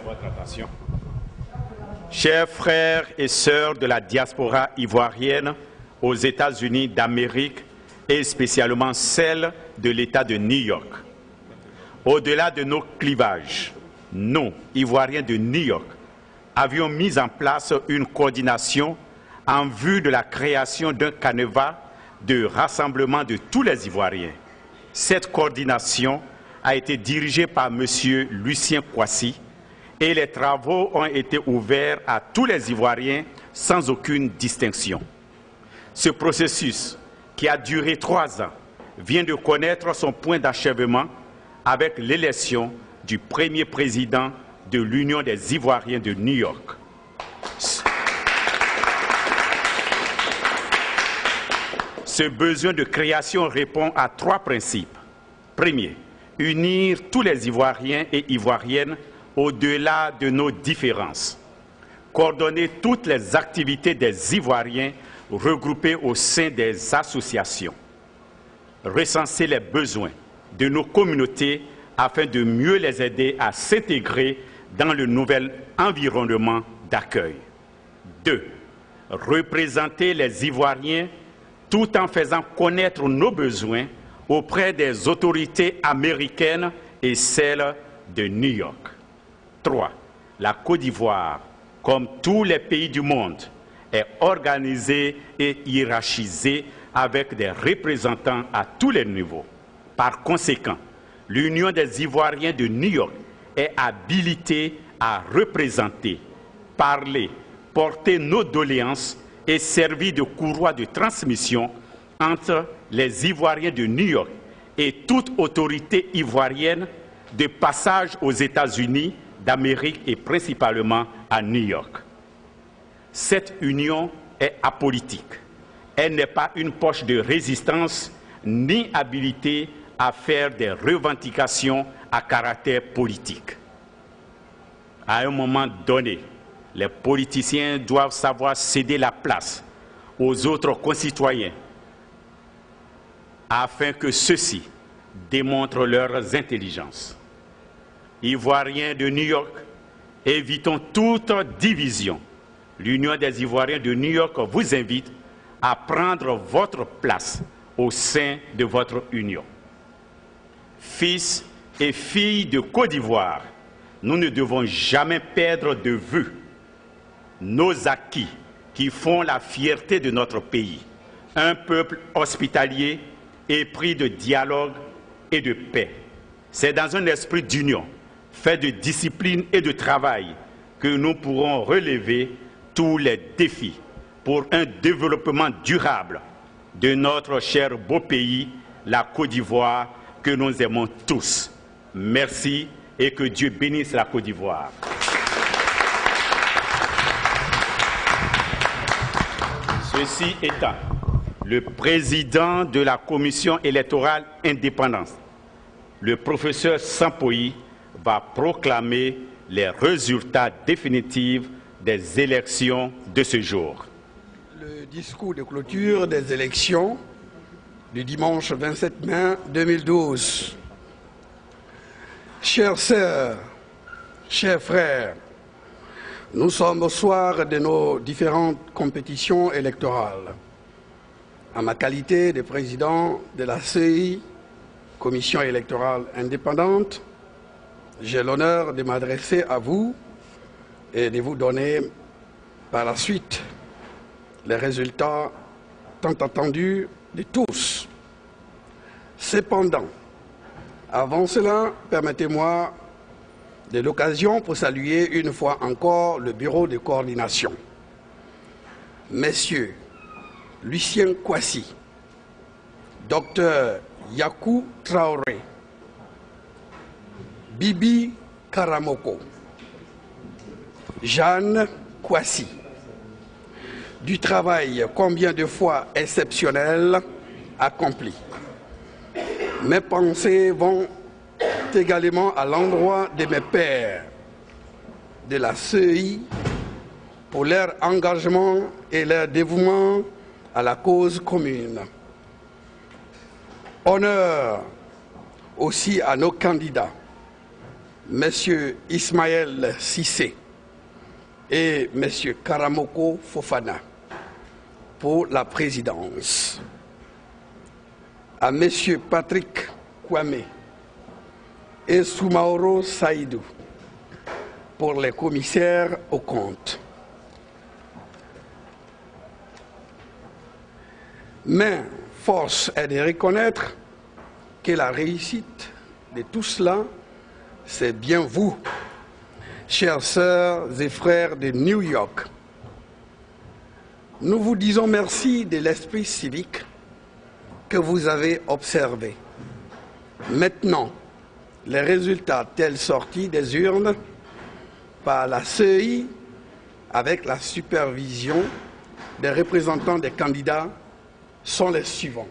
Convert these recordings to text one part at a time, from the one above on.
Votre attention. Chers frères et sœurs de la diaspora ivoirienne aux États-Unis d'Amérique et spécialement celle de l'État de New York, au-delà de nos clivages, nous, Ivoiriens de New York, avions mis en place une coordination en vue de la création d'un canevas de rassemblement de tous les Ivoiriens. Cette coordination a été dirigée par M. Lucien Kouassi et les travaux ont été ouverts à tous les Ivoiriens sans aucune distinction. Ce processus, qui a duré 3 ans, vient de connaître son point d'achèvement avec l'élection du premier président de l'Union des Ivoiriens de New York. Ce besoin de création répond à 3 principes. Premier, unir tous les Ivoiriens et Ivoiriennes au-delà de nos différences. Coordonner toutes les activités des Ivoiriens regroupés au sein des associations. Recenser les besoins de nos communautés afin de mieux les aider à s'intégrer dans le nouvel environnement d'accueil. 2. Représenter les Ivoiriens tout en faisant connaître nos besoins auprès des autorités américaines et celles de New York. 3. La Côte d'Ivoire, comme tous les pays du monde, est organisée et hiérarchisée avec des représentants à tous les niveaux. Par conséquent, l'Union des Ivoiriens de New York est habilitée à représenter, parler, porter nos doléances et servir de courroie de transmission entre les Ivoiriens de New York et toute autorité ivoirienne de passage aux États-Unis d'Amérique et principalement à New York. Cette union est apolitique. Elle n'est pas une poche de résistance ni habilitée à faire des revendications à caractère politique. À un moment donné, les politiciens doivent savoir céder la place aux autres concitoyens afin que ceux-ci démontrent leurs intelligences. Ivoiriens de New York, évitons toute division. L'Union des Ivoiriens de New York vous invite à prendre votre place au sein de votre union. Fils et filles de Côte d'Ivoire, nous ne devons jamais perdre de vue nos acquis qui font la fierté de notre pays. Un peuple hospitalier, épris de dialogue et de paix. C'est dans un esprit d'union, fait de discipline et de travail, que nous pourrons relever tous les défis pour un développement durable de notre cher beau pays, la Côte d'Ivoire, que nous aimons tous. Merci et que Dieu bénisse la Côte d'Ivoire. Ceci étant, le président de la Commission électorale indépendante, le professeur Sampoï, va proclamer les résultats définitifs des élections de ce jour. Le discours de clôture des élections du dimanche 27 mai 2012. Chères sœurs, chers frères, nous sommes au soir de nos différentes compétitions électorales. En ma qualité de président de la CEI, Commission électorale indépendante, j'ai l'honneur de m'adresser à vous et de vous donner par la suite les résultats tant attendus de tous. Cependant, avant cela, permettez-moi de l'occasion pour saluer une fois encore le bureau de coordination. Messieurs Lucien Kouassi, Dr Yakou Traoré, Bibi Karamoko, Jeanne Kouassi, du travail combien de fois exceptionnel accompli. Mes pensées vont également à l'endroit de mes pairs de la CEI pour leur engagement et leur dévouement à la cause commune. Honneur aussi à nos candidats, M. Ismaël Cissé et M. Karamoko Fofana, pour la présidence, à M. Patrick Kwame et Soumaoro Saïdou pour les commissaires aux comptes. Mais force est de reconnaître que la réussite de tout cela, c'est bien vous, chères sœurs et frères de New York. Nous vous disons merci de l'esprit civique que vous avez observé. Maintenant, les résultats tels sortis des urnes par la CEI avec la supervision des représentants des candidats sont les suivants.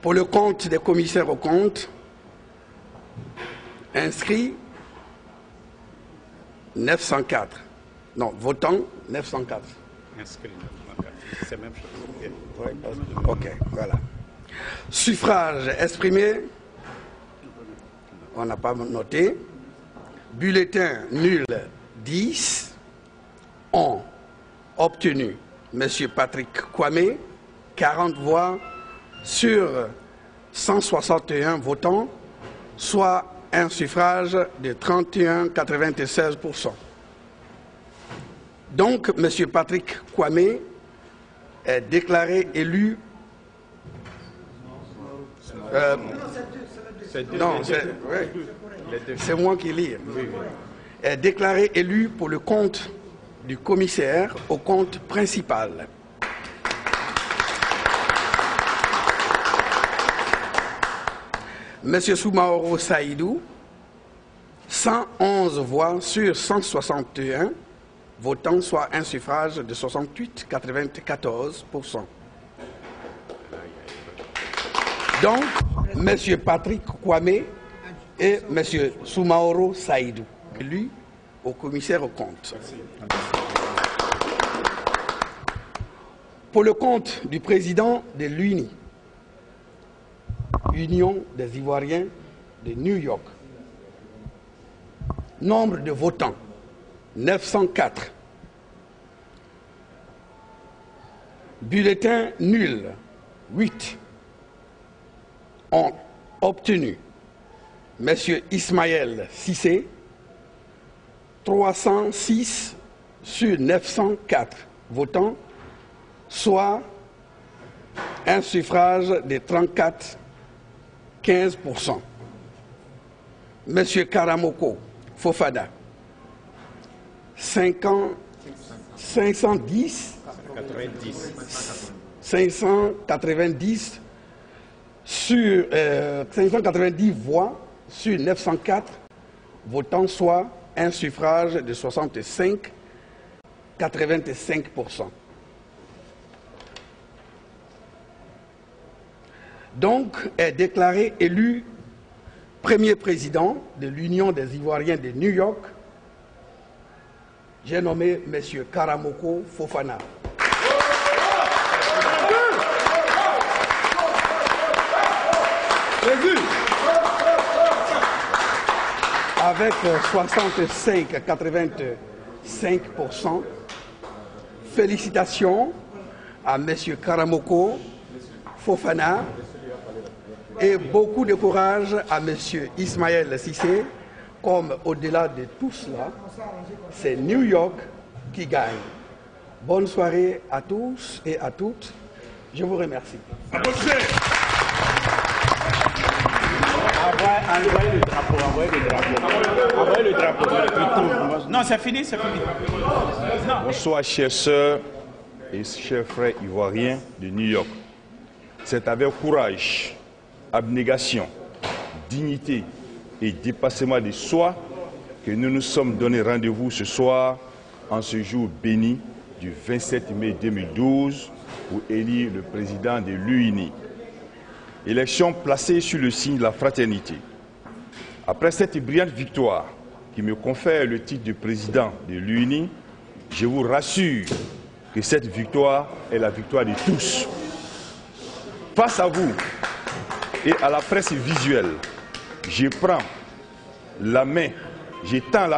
Pour le compte des commissaires aux comptes, inscrits 904. Non, votants 904. Inscrits 904. C'est la même chose. Oui, ok, voilà. Suffrage exprimé, on n'a pas noté. Bulletin nul 10 ont obtenu M. Patrick Kwame, 40 voix sur 161 votants, soit un suffrage de 31,96%. Donc, M. Patrick Kwame est déclaré élu. Non, c'est moi qui lis. Est déclaré élu pour le compte du commissaire au compte principal. M. Soumaoro Saïdou, 111 voix sur 161 votants, soit un suffrage de 68,94%. Donc, M. Patrick Kwame et M. Soumaoro Saïdou, élus au commissaire aux comptes. Pour le compte du président de l'UNI, Union des Ivoiriens de New York, nombre de votants 904. Bulletins nuls 8 ont obtenu M. Ismaël Cissé, 306 sur 904 votants, soit un suffrage de 34,15%. M. Karamoko Fofana, 590 sur 590 voix sur 904 votants, soit un suffrage de 65,85%. Donc, est déclaré élu premier président de l'Union des Ivoiriens de New York. J'ai nommé M. Karamoko Fofana. Avec 65,85%. Félicitations à M. Karamoko Fofana et beaucoup de courage à M. Ismaël Cissé, comme au-delà de tout cela, c'est New York qui gagne. Bonne soirée à tous et à toutes. Je vous remercie. Envoyez le drapeau, envoyez le drapeau. Non, c'est fini, c'est fini. Non. Bonsoir, chères sœurs et chers frères ivoiriens de New York. C'est avec courage, abnégation, dignité et dépassement de soi que nous nous sommes donné rendez-vous ce soir, en ce jour béni du 27 mai 2012, pour élire le président de l'UNI. Élection placée sur le signe de la fraternité. Après cette brillante victoire qui me confère le titre de président de l'UNI, je vous rassure que cette victoire est la victoire de tous. Face à vous, et à la presse visuelle, je tends la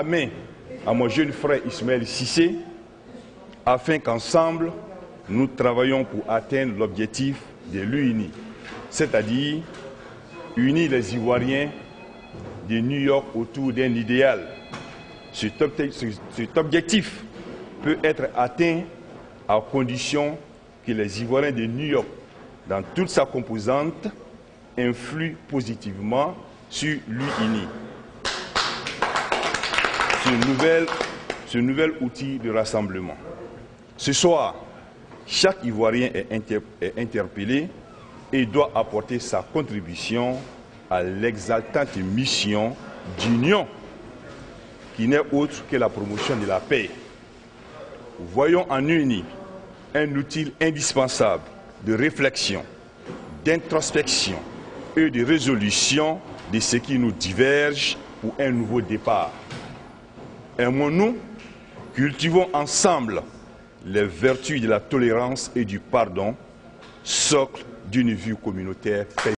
main à mon jeune frère Ismaël Cissé, afin qu'ensemble, nous travaillons pour atteindre l'objectif de l'UNI, c'est-à-dire unir les Ivoiriens de New York autour d'un idéal. Cet objectif peut être atteint à condition que les Ivoiriens de New York, dans toute sa composante, influent positivement sur l'UNI. Ce nouvel outil de rassemblement. Ce soir, chaque Ivoirien est interpellé et doit apporter sa contribution à l'exaltante mission d'union qui n'est autre que la promotion de la paix. Voyons en UNI un outil indispensable de réflexion, d'introspection et de résolution de ce qui nous diverge pour un nouveau départ. Aimons-nous, cultivons ensemble les vertus de la tolérance et du pardon, socle d'une vie communautaire.